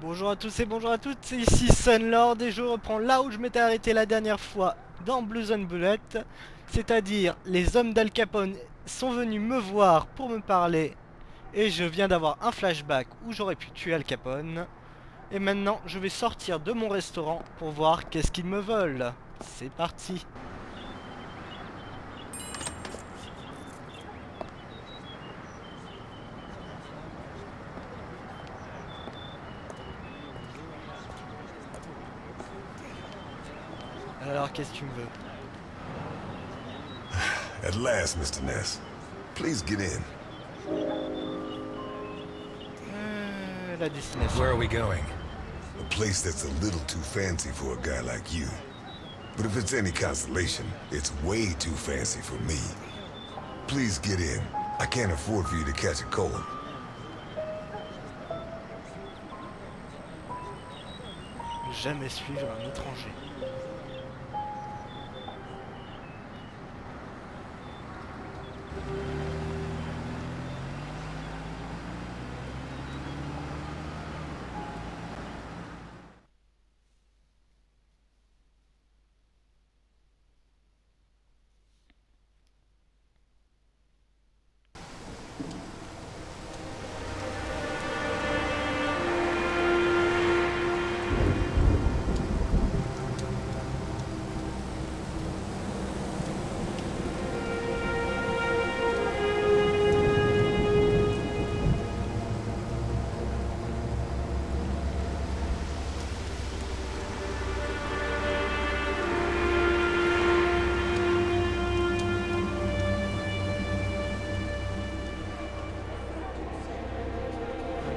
Bonjour à tous et bonjour à toutes, c'est ici Sunlord et je reprends là où je m'étais arrêté la dernière fois dans Blues and Bullet. C'est-à-dire, les hommes d'Al Capone sont venus me voir pour me parler et je viens d'avoir un flashback où j'aurais pu tuer Al Capone. Et maintenant, je vais sortir de mon restaurant pour voir qu'est-ce qu'ils me veulent. C'est parti. Alors, qu'est-ce que tu me veux? At last, Mr. Ness. Please get in. La destination. Where are we going? A place that's a little too fancy for a guy like you. But if it's any consolation, it's way too fancy for me. Please get in. I can't afford for you to catch a cold. Jamais suivre un étranger.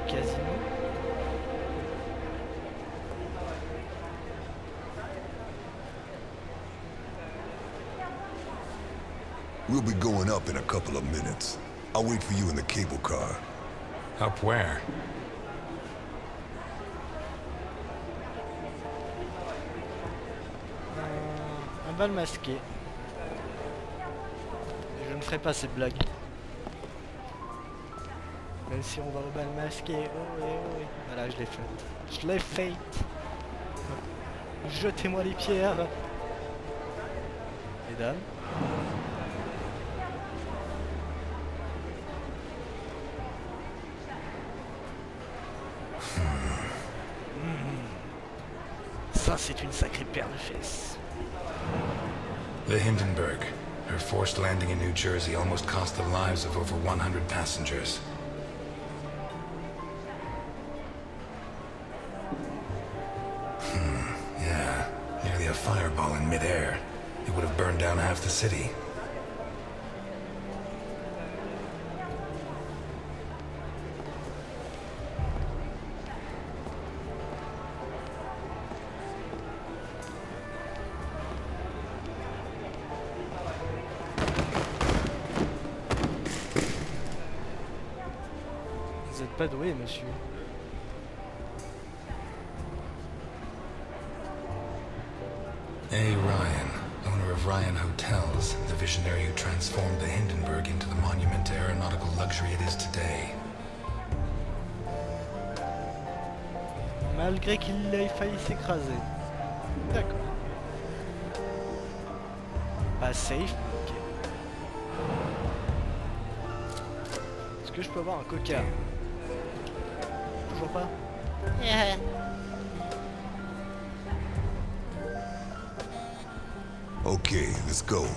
Casino. We'll be going up in a couple of minutes. I'll wait for you in the cable car. Up where? Un bal masqué. Je ne ferai pas cette blague. Même si on va au bal masqué, oh oui, oh oui. Voilà, je l'ai faite. Je l'ai faite. Jetez-moi les pierres. Mesdames. Ça, c'est une sacrée paire de fesses. The Hindenburg. Her forced landing in New Jersey almost cost the lives of over 100 passengers. Yeah, nearly a fireball in midair. It would have burned down half the city. Vous êtes pas doué, monsieur. A. Ryan, owner of Ryan Hotels, the visionary who transformed the Hindenburg into the monument to aeronautical luxury it is today. Malgré qu'il ait failli s'écraser. D'accord. Pas safe, ok. Est-ce que je peux avoir un coca? Toujours pas? Okay, let's go.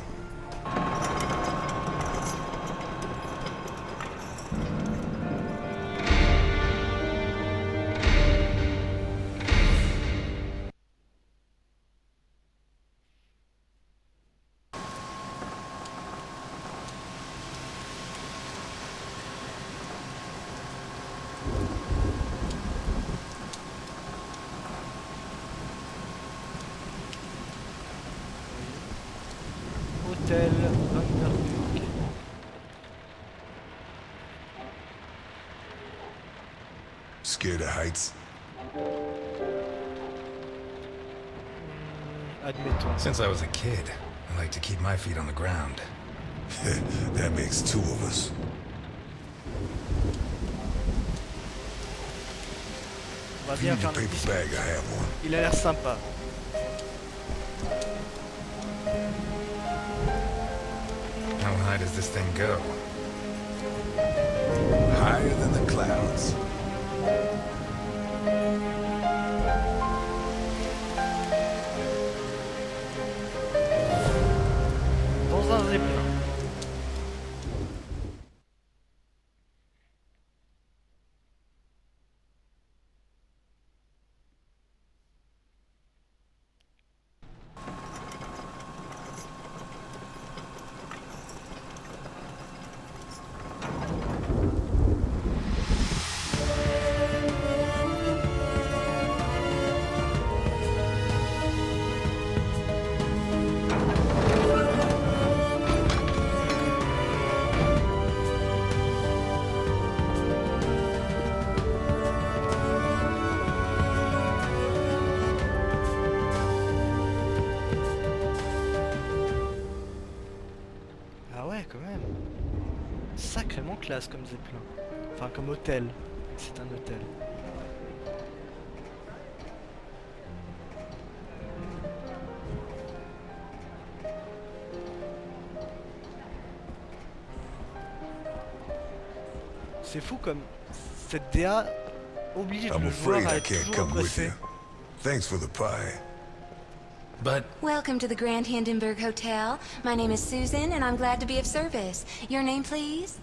Hôtel Vanderburg. Scared of heights? Admettons. Since I was a kid, I like to keep my feet on the ground. That makes two of us. On va If bien you need a faire notre paper discours. bag, I have one. Il a l'air sympa. How high does this thing go? Higher than the clouds. Dans un zeppelin. Ah ouais, quand même. Sacrément classe comme zeppelin. Enfin, comme hôtel. C'est un hôtel. C'est fou comme cette DA oblige I'm le joueur afraid à I être can't toujours come with oppressé. you. Thanks for the pie. But Welcome to the Grand Hindenburg Hotel. My name is Susan, and I'm glad to be of service. Your name, please?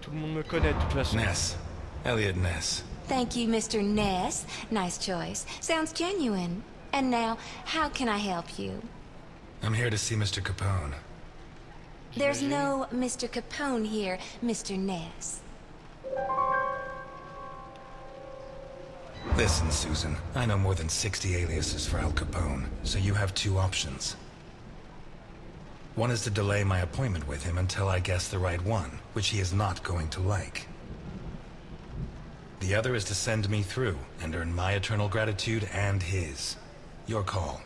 Tout le monde me connaît de toute façon. Ness. Elliot Ness. Thank you, Mr. Ness. Nice choice. Sounds genuine. And now, how can I help you? I'm here to see Mr. Capone. There's no Mr. Capone here, Mr. Ness. Listen, Susan. I know more than 60 aliases for Al Capone, so you have two options. One is to delay my appointment with him until I guess the right one, which he is not going to like. The other is to send me through and earn my eternal gratitude and his. Your call.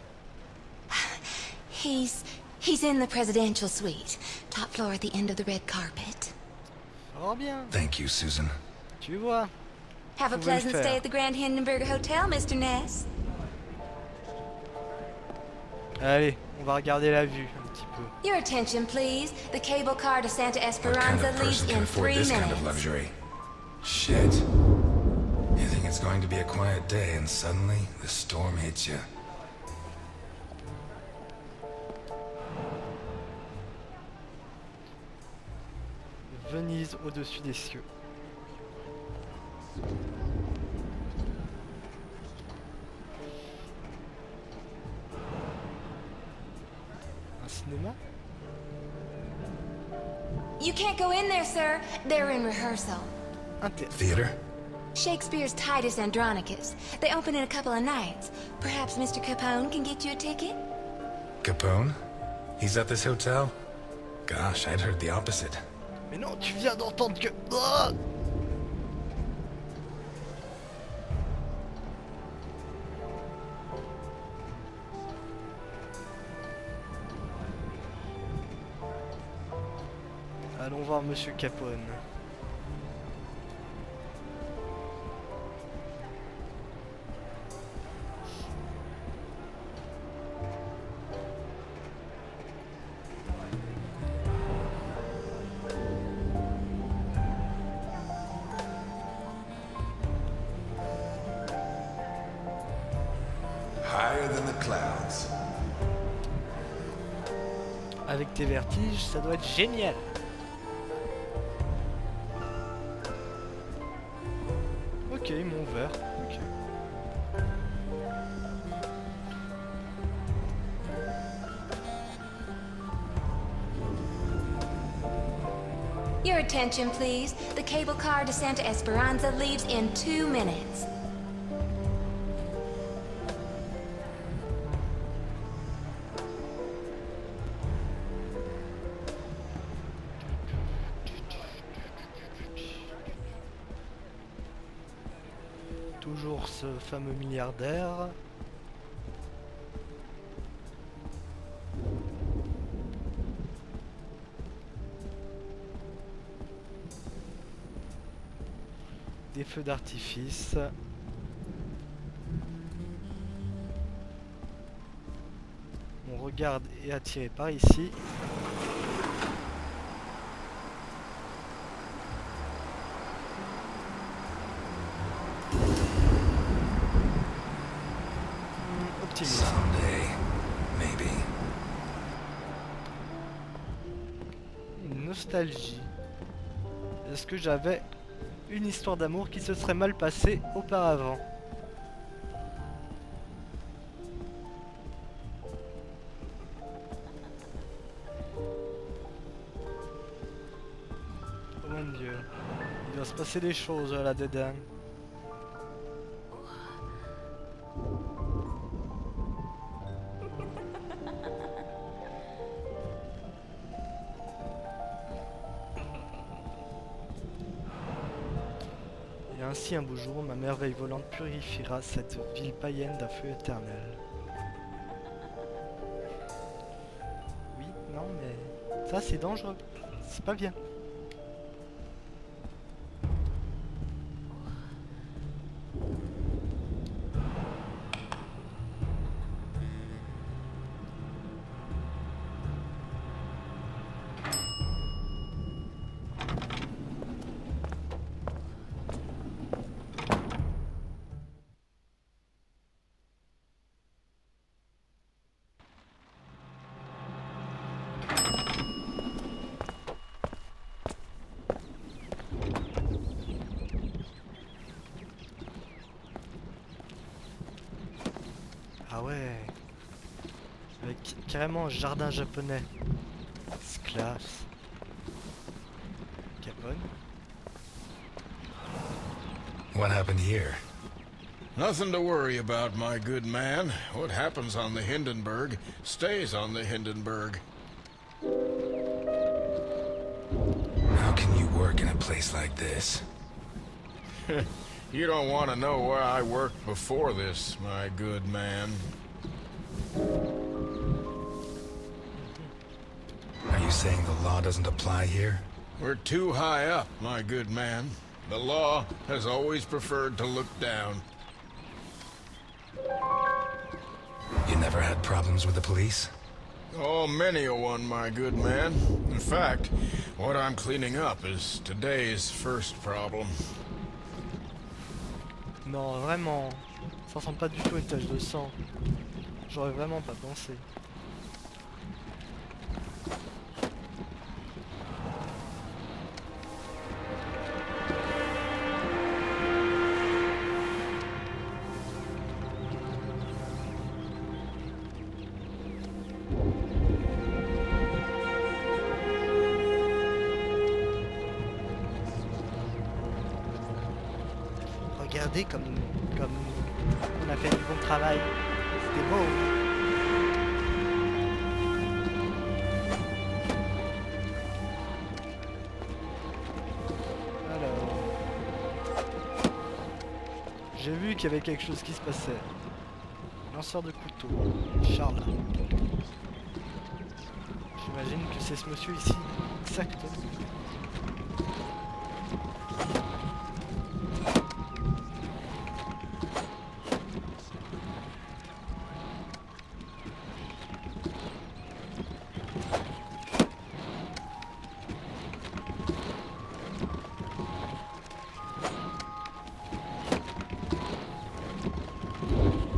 He's in the presidential suite. Top floor at the end of the red carpet. Oh bien, Thank you, Susan. tu vois. Have a Pouvez le pleasant faire. stay at the Grand Hindenburg Hotel, Mr. Ness. Allez, on va regarder la vue un petit peu. Your attention, please. The cable car to Santa What kind Esperanza of leaves person can in afford 3 this minutes. kind of luxury? Shit. You think it's going to be a quiet day and suddenly the storm hits you. Venise au-dessus des cieux. Un cinéma? You can't go in there, sir. They're in rehearsal. Un théâtre. Theater? Shakespeare's Titus Andronicus. They open in a couple of nights. Perhaps Mr. Capone can get you a ticket? Capone? He's at this hotel? Gosh, I'd heard the opposite. Mais non, tu viens d'entendre que... Ah, allons voir Monsieur Capone. Higher than the clouds. Avec tes vertiges, ça doit être génial. Ok, ils m'ont ouvert. Ok. Your attention, please. The cable car to Santa Esperanza leaves in 2 minutes. Toujours ce fameux milliardaire. des feux d'artifice. Mon regard est attiré par ici. Optimisme. Someday, maybe. Une nostalgie. Est-ce que j'avais une histoire d'amour qui se serait mal passée auparavant? Oh mon Dieu. Il va se passer des choses là dedans. Et ainsi un beau jour, ma merveille volante purifiera cette ville païenne d'un feu éternel. Oui, non, mais ça c'est dangereux. C'est pas bien. Ah ouais, avec carrément un jardin japonais. C'est classe. Capone. What happened here? Nothing to worry about, my good man. What happens on the Hindenburg stays on the Hindenburg. How can you work in a place like this? You don't want to know where I worked before this, my good man. Are you saying the law doesn't apply here? We're too high up, my good man. The law has always preferred to look down. You never had problems with the police? Oh, many a one, my good man. In fact, what I'm cleaning up is today's first problem. Non, vraiment, ça ressemble pas du tout à une tache de sang. J'aurais vraiment pas pensé. Regardez comme on a fait du bon travail. C'était beau. Alors, j'ai vu qu'il y avait quelque chose qui se passait. Lanceur de couteau, Charles. J'imagine que c'est ce monsieur ici. Exactement.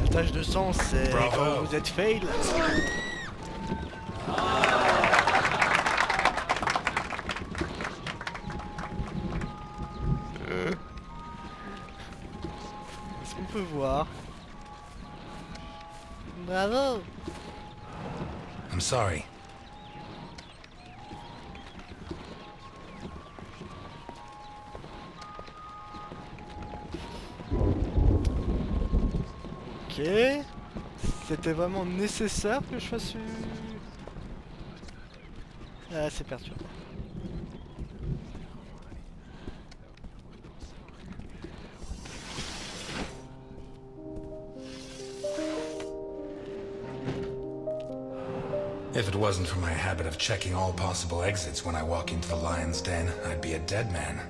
La tache de sang, c'est Bravo. quand vous êtes fail. Est-ce qu'on peut voir? Bravo. I'm sorry. Ok. C'était vraiment nécessaire que je fasse Ah, c'est perturbant. If it wasn't for my habit of checking all possible exits when I walk into the lion's den, I'd be a dead man.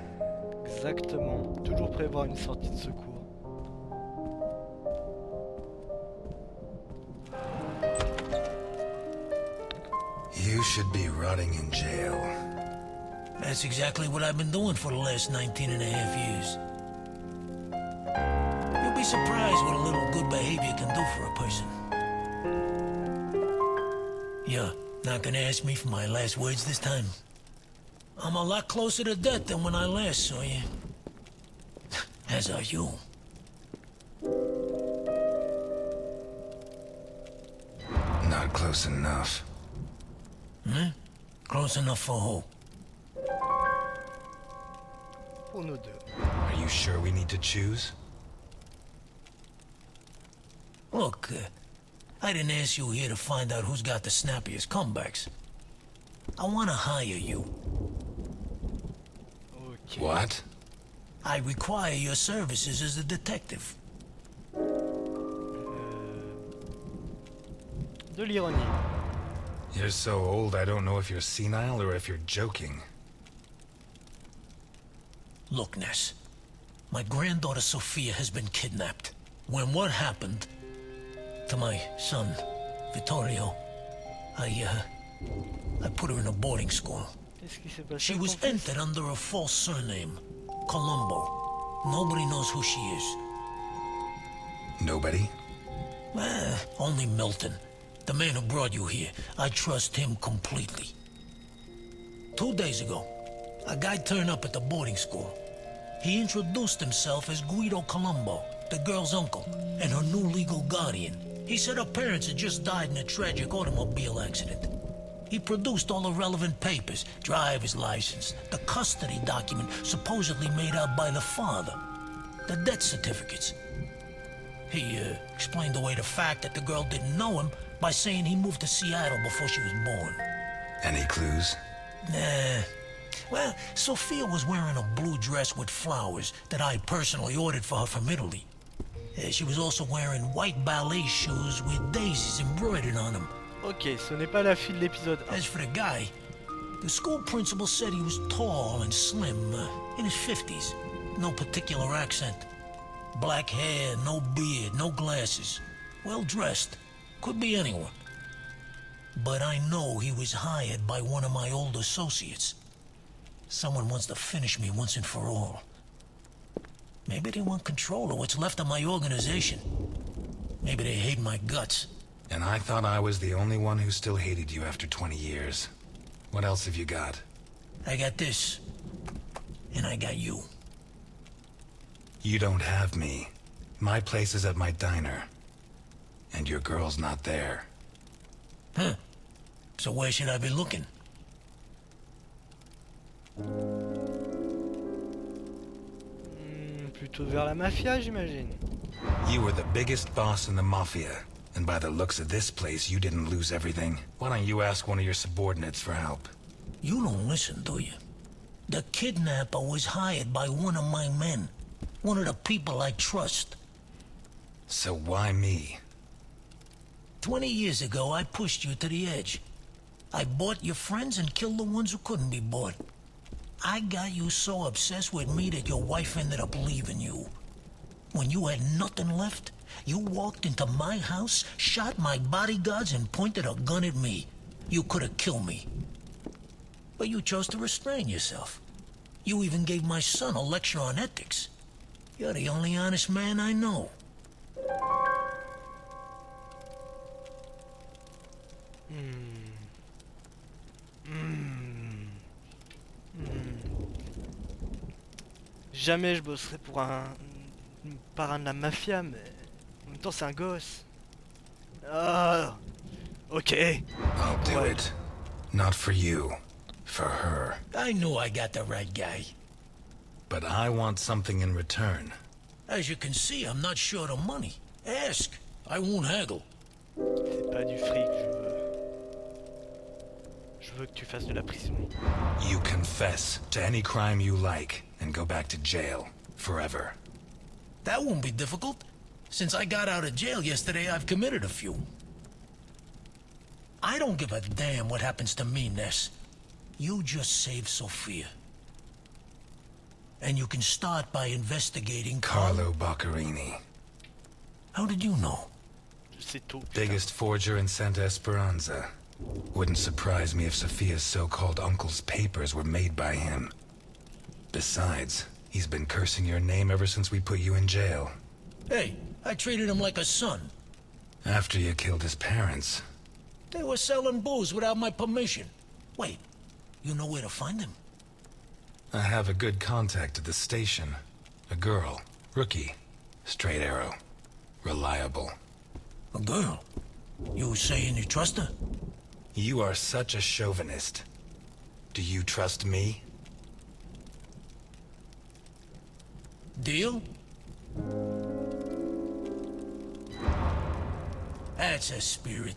Exactement. Toujours prévoir une sortie de secours. You should be rotting in jail. That's exactly what I've been doing for the last 19 and a half years. You'll be surprised what a little good behavior can do for a person. You're not gonna ask me for my last words this time? I'm a lot closer to death than when I last saw you. As are you. Not close enough. Hmm? Close enough for who? Pour nous deux. Are you sure we need to choose? Look, I didn't ask you here to find out who's got the snappiest comebacks. I want to hire you. Ok. What? I require your services as a detective. De l'ironie. You're so old I don't know if you're senile or if you're joking. Look, Ness. My granddaughter Sophia has been kidnapped. When what happened to my son, Vittorio, I put her in a boarding school. Qu'est-ce qui s'est passé? She was entered under a false surname, Colombo. Nobody knows who she is. Nobody? Only Milton, the man who brought you here. I trust him completely. 2 days ago, a guy turned up at the boarding school. He introduced himself as Guido Colombo, the girl's uncle, and her new legal guardian. He said her parents had just died in a tragic automobile accident. He produced all the relevant papers, driver's license, the custody document supposedly made out by the father, the death certificates. He explained away the fact that the girl didn't know him by saying he moved to Seattle before she was born. Any clues? Nah. Well, Sophia was wearing a blue dress with flowers that I personally ordered for her from Italy. She was also wearing white ballet shoes with daisies embroidered on them. Ok, ce n'est pas la fille de l'épisode 1. As for the guy, the school principal said he was tall and slim, in his 50s. No particular accent. Black hair, no beard, no glasses. Well dressed. Could be anyone. But I know he was hired by one of my old associates. Someone wants to finish me once and for all. Maybe they want control of what's left of my organization. Maybe they hate my guts. And I thought I was the only one who still hated you after 20 years. What else have you got? I got this. And I got you. You don't have me. My place is at my diner. And your girl's not there. Huh. So where should I be looking? Plutôt vers la mafia, j'imagine. You were the biggest boss in the Mafia. And by the looks of this place, you didn't lose everything. Why don't you ask one of your subordinates for help? You don't listen, do you? The kidnapper was hired by one of my men. One of the people I trust. So why me? 20 years ago, I pushed you to the edge. I bought your friends and killed the ones who couldn't be bought. I got you so obsessed with me that your wife ended up leaving you. When you had nothing left, you walked into my house, shot my bodyguards, and pointed a gun at me. You could have killed me. But you chose to restrain yourself. You even gave my son a lecture on ethics. You're the only honest man I know. Jamais je bosserai pour un parrain de la mafia, mais en même temps c'est un gosse. Ah, ok. I'll do Ouais. it. Not for you. For her. I knew I got the right guy. But I want something in return. As you can see, I'm not short of money. Ask. I won't haggle. C'est pas du fric, je veux. Je veux que tu fasses de la prison. You confess to any crime you like and go back to jail forever. That won't be difficult. Since I got out of jail yesterday, I've committed a few. I don't give a damn what happens to me, Ness. You just saved Sophia. and you can start by investigating Carlo Boccarini. How did you know? C'est tout. Biggest forger in Santa Esperanza. Wouldn't surprise me if Sophia's so-called uncle's papers were made by him. Besides, he's been cursing your name ever since we put you in jail. Hey, I treated him like a son. After you killed his parents. They were selling booze without my permission. Wait, you know where to find him? I have a good contact at the station. A girl. Rookie. Straight arrow. Reliable. A girl? You saying you trust her? You are such a chauvinist. Do you trust me? Deal? That's a spirit.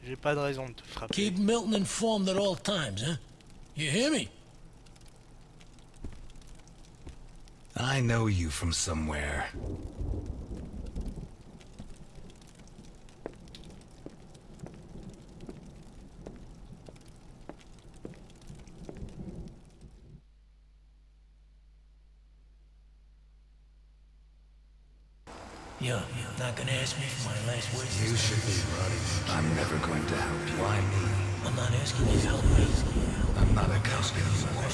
J'ai pas de raison de te frapper. Keep Milton informed at all times, huh? You hear me? I know you from somewhere. You're not gonna ask me for my last words? You should be running. I'm never going to help you. Why me? I'm not asking you to help me. I'm not a cop anymore.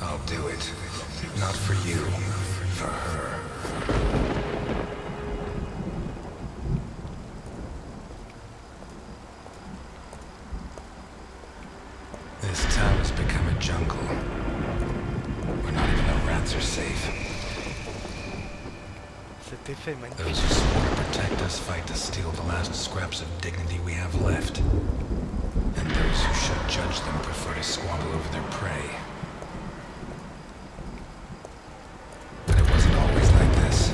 I'll do it. Not for you. For her. This town has become a jungle. Where not even the rats are safe. Cet effet magnifique. Those who swore to protect us fight to steal the last scraps of dignity we have left. And those who should judge them prefer to squabble over their prey. But it wasn't always like this.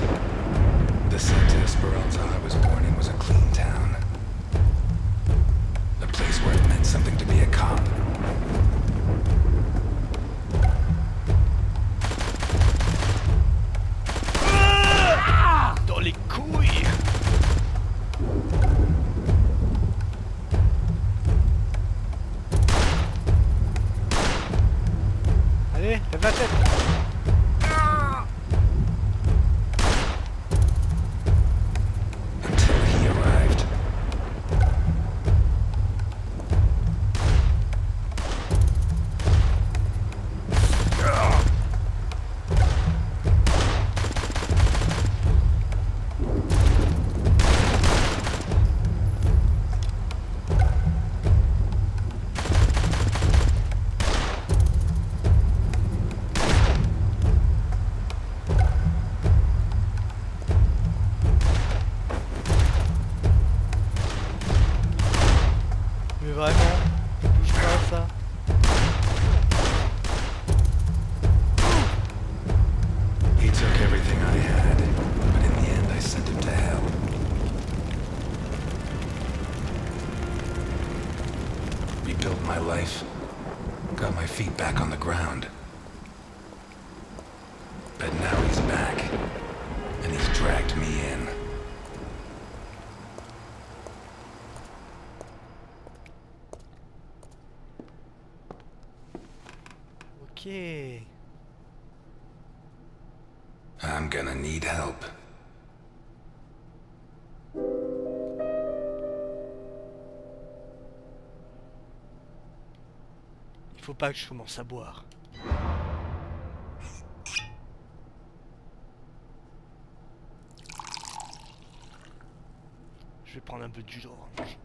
The Santa Esperanza I was born in was a clean town. A place where it meant something to be a cop. Dans les couilles. Allez, lève la tête. Until he arrived. Mais vraiment, bouge pas ça. He took everything I had, but in the end I sent him to hell. Rebuilt my life, got my feet back on the ground. But now he's back, and he's dragged me in. Ok. I'm gonna need help. Il faut pas que je commence à boire. Je vais prendre un peu de jus d'orange.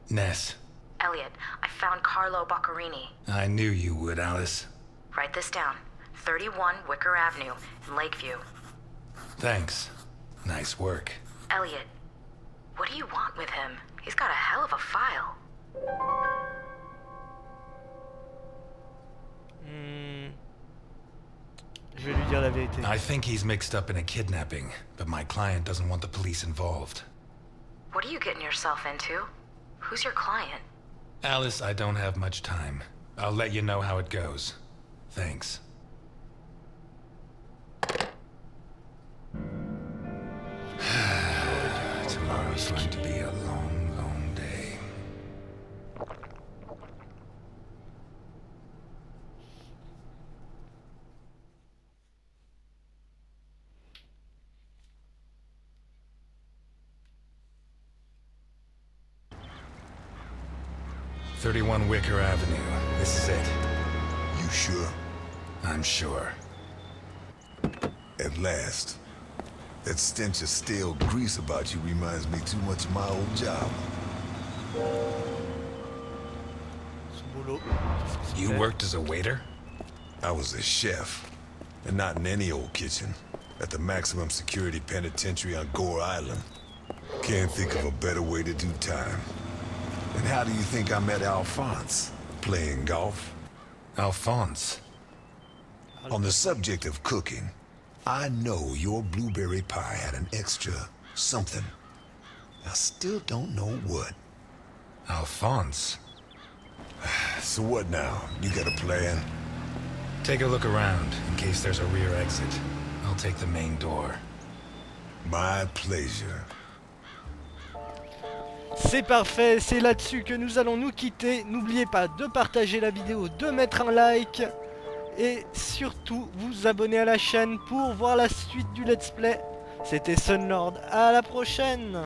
Ness, Elliot, I found Carlo Boccarini. I knew you would, Alice. Write this down. 31 Wicker Avenue in Lakeview. Thanks. Nice work. Elliot, what do you want with him? He's got a hell of a file. Je vais lui dire la vérité. I think he's mixed up in a kidnapping, but my client doesn't want the police involved. What are you getting yourself into? Who's your client? Alice, I don't have much time. I'll let you know how it goes. Thanks. 31 Wicker Avenue. This is it. You sure? I'm sure. At last. That stench of stale grease about you reminds me too much of my old job. Son boulot. Qu'est-ce que You c'était? worked as a waiter? I was a chef. And not in any old kitchen. At the maximum security penitentiary on Gore Island. Can't think of a better way to do time. And how do you think I met Alphonse? Playing golf? Alphonse. On the subject of cooking, I know your blueberry pie had an extra something. I still don't know what. Alphonse. So what now? You got a plan? Take a look around, in case there's a rear exit. I'll take the main door. My pleasure. C'est parfait, c'est là-dessus que nous allons nous quitter. N'oubliez pas de partager la vidéo, de mettre un like et surtout vous abonner à la chaîne pour voir la suite du let's play. C'était Sunlord, à la prochaine.